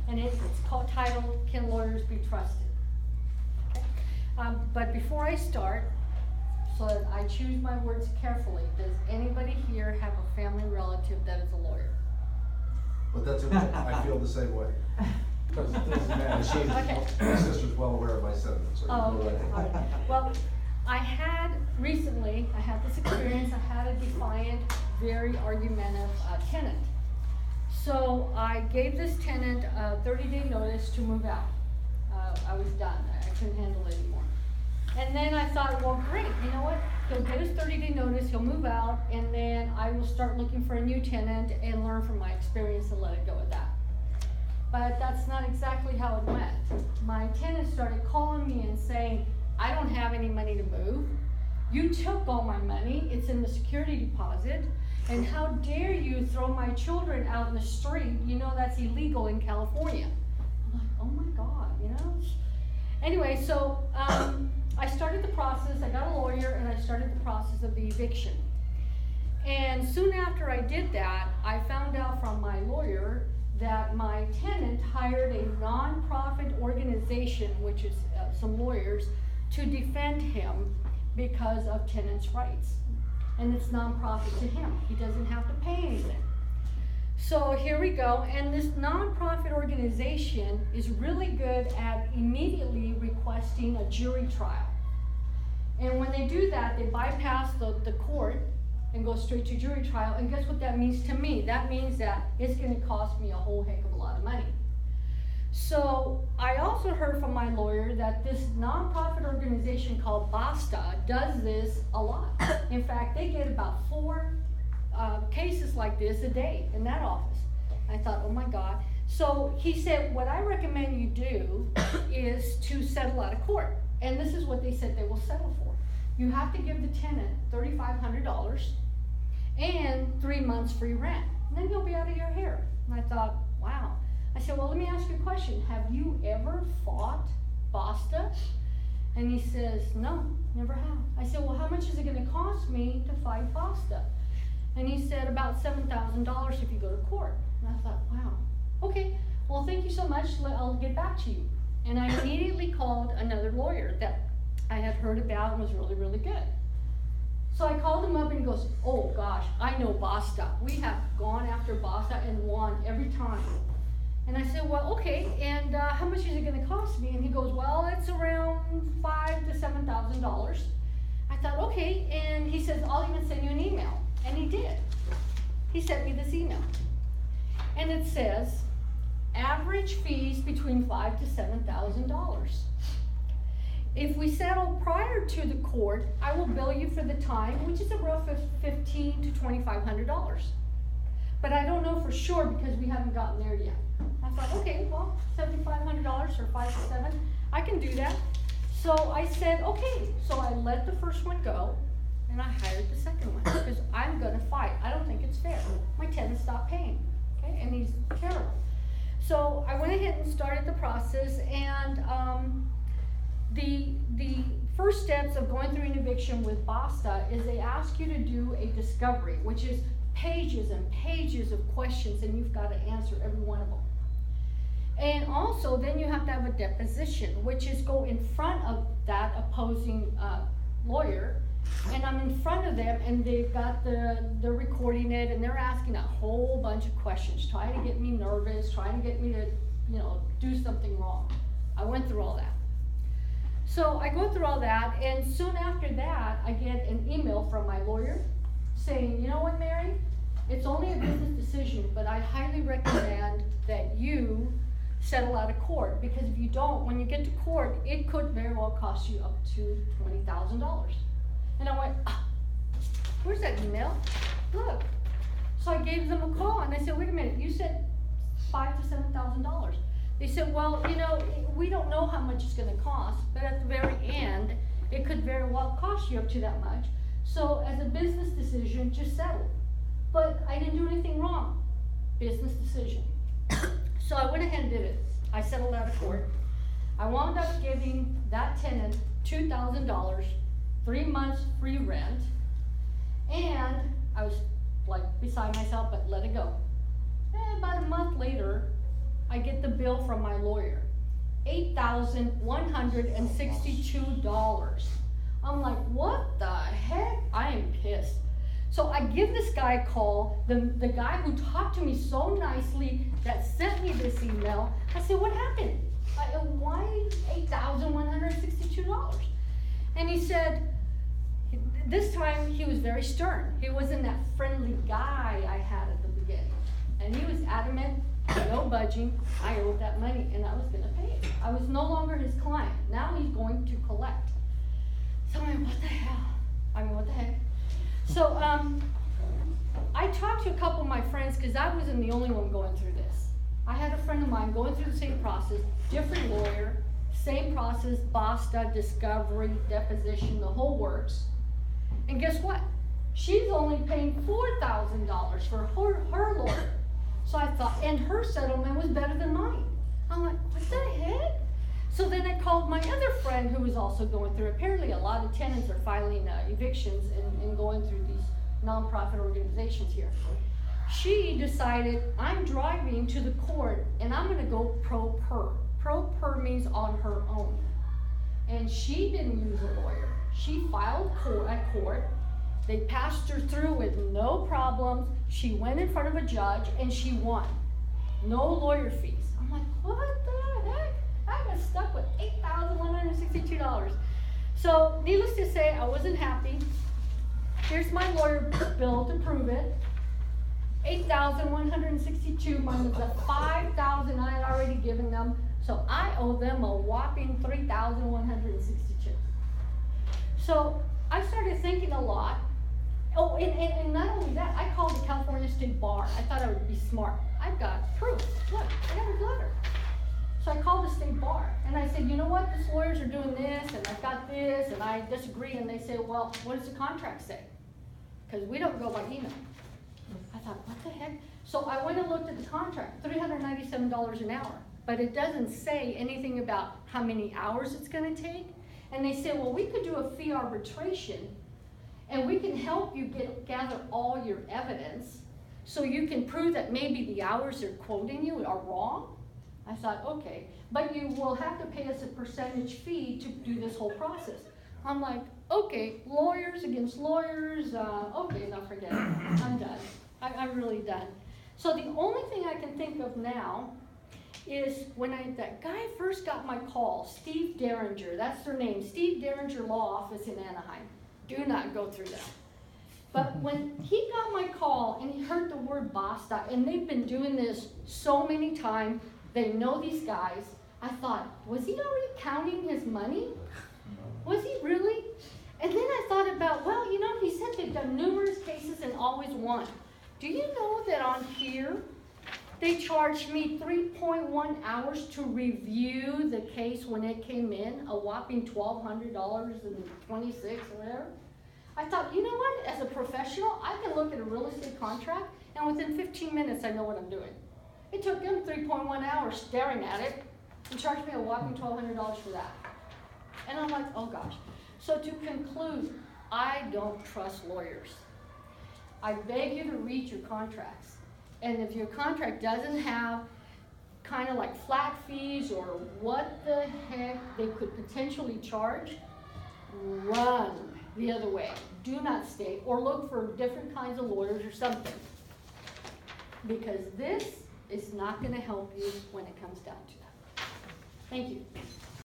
and it's titled, Can Lawyers Be Trusted? Okay. But before I start, so that I choose my words carefully, does anybody here have a family relative that is a lawyer? But that's okay, I feel the same way. Because it doesn't matter, my sister's well aware of my sentiments, so you Oh, know okay. that. All right. Well, I had this experience, I had a defiant, very argumentative tenant. So I gave this tenant a 30-day notice to move out. I was done, I couldn't handle it anymore. And then I thought, well, great, you know what? He'll get his 30-day notice, he'll move out, and then I will start looking for a new tenant and learn from my experience and let it go at that. But that's not exactly how it went. My tenant started calling me and saying, I don't have any money to move. You took all my money, it's in the security deposit, and how dare you throw my children out in the street? You know that's illegal in California. I'm like, oh my God, you know? Anyway, so I started the process, I got a lawyer, and I started the process of the eviction. And soon after I did that, I found out from my lawyer that my tenant hired a non-profit organization, which is some lawyers, to defend him because of tenants' rights. And it's non-profit to him. He doesn't have to pay anything. So here we go, and this non-profit organization is really good at immediately requesting a jury trial. And when they do that, they bypass the court and go straight to jury trial, and guess what that means to me? That means that it's gonna cost me a whole heck of a lot of money. So I also heard from my lawyer that this nonprofit organization called BASTA does this a lot. In fact, they get about 4 cases like this a day in that office. I thought, oh my God. So he said, what I recommend you do is to settle out of court. And this is what they said they will settle for. You have to give the tenant $3,500 and 3 months free rent. And then he'll be out of your hair. And I thought, wow. I said, well, let me ask you a question. Have you ever fought BASTA? And he says, no, never have. I said, well, how much is it going to cost me to fight BASTA? And he said, about $7,000 if you go to court. And I thought, wow, okay, well, thank you so much. I'll get back to you. And I immediately called another lawyer that I had heard about and was really, really good. So I called him up and he goes, oh gosh, I know BASTA. We have gone after BASTA and won every time. And I said, well, okay, and how much is it going to cost me? And he goes, well, it's around $5,000 to $7,000. I thought, okay, and he says, I'll even send you an email. And he did. He sent me this email. And it says, average fees between $5,000 to $7,000. If we settle prior to the court, I will bill you for the time, which is around $1,500 to $2,500. But I don't know for sure because we haven't gotten there yet. I thought, okay, well, $7,500 or 5 to 7, I can do that. So I said, okay. So I let the first one go, and I hired the second one because I'm gonna fight. I don't think it's fair. My tenant stopped paying, okay, and he's terrible. So I went ahead and started the process, and the first steps of going through an eviction with BASTA is they ask you to do a discovery, which is pages and pages of questions, and you've got to answer every one of them. And also, then you have to have a deposition, which is go in front of that opposing lawyer, and I'm in front of them, and they've got they're recording it, and they're asking a whole bunch of questions, trying to get me nervous, trying to get me to, do something wrong. I went through all that. So I go through all that, and soon after that, I get an email from my lawyer saying, you know what, Mary? It's only a business decision, but I highly recommend that you settle out of court, because if you don't, when you get to court, it could very well cost you up to $20,000. And I went, where's that email? Look. So I gave them a call, and I said, wait a minute, you said $5,000 to $7,000. They said, well, we don't know how much it's going to cost, but at the very end, it could very well cost you up to that much. So as a business decision, just settle. But I didn't do anything wrong. Business decision. So I went ahead and did it. I settled out of court. I wound up giving that tenant $2,000, 3 months free rent, and I was like beside myself, but let it go. And about a month later, I get the bill from my lawyer. $8,162. I'm like, what the heck? I am pissed. So I give this guy a call, the guy who talked to me so nicely that sent me this email. I said, what happened? Why $8,162? And he said, this time he was very stern. He wasn't that friendly guy I had at the beginning. And he was adamant, no budging. I owed that money and I was gonna pay it. I was no longer his client. Now he's going to collect. So I'm like, what the hell? What the heck? So I talked to a couple of my friends because I wasn't the only one going through this. I had a friend of mine going through the same process, different lawyer, same process, BASTA, discovery, deposition, the whole works. And guess what? She's only paying $4,000 for her lawyer. So I thought, and her settlement was better than mine. I'm like, what the heck? So then I called my other friend who was also going through, apparently a lot of tenants are filing evictions and going through these nonprofit organizations here. She decided, I'm driving to the court and I'm gonna go pro per. Pro per means on her own. And she didn't use a lawyer. She filed at court. They passed her through with no problems. She went in front of a judge and she won. No lawyer fees. I'm like, what the heck? I got stuck with $8,162. So needless to say, I wasn't happy. Here's my lawyer bill to prove it. $8,162 minus the $5,000 I had already given them. So I owe them a whopping $3,162. So I started thinking a lot. Oh, and not only that, I called the California State Bar. I thought I would be smart. I've got proof. Look, I got a letter. So I called the state bar and I said, you know what, these lawyers are doing this and I've got this and I disagree. And they say, well, what does the contract say? Because we don't go by email. I thought, what the heck? So I went and looked at the contract, $397 an hour. But it doesn't say anything about how many hours it's gonna take. And they said, well, we could do a fee arbitration and we can help you gather all your evidence so you can prove that maybe the hours they're quoting you are wrong. I thought, okay, but you will have to pay us a percentage fee to do this whole process. I'm like, okay, lawyers against lawyers, okay, now forget it, I'm done. I'm really done. So the only thing I can think of now is when that guy first got my call, Steve Derringer, that's their name, Steve Derringer Law Office in Anaheim. Do not go through that. But when he got my call and he heard the word BASTA, and they've been doing this so many times, they know these guys, I thought, was he already counting his money? Was he really? And then I thought about, well, you know, he said they've done numerous cases and always won. Do you know that on here, they charged me 3.1 hours to review the case when it came in, a whopping $1,200 and $26 or whatever. I thought, you know what, as a professional, I can look at a real estate contract and within 15 minutes I know what I'm doing. It took them 3.1 hours staring at it and charged me a whopping $1,200 for that. And I'm like, oh gosh. So to conclude, I don't trust lawyers. I beg you to read your contracts. And if your contract doesn't have kind of like flat fees or what the heck they could potentially charge, run the other way. Do not stay or look for different kinds of lawyers or something. Because this is not going to help you when it comes down to that. Thank you.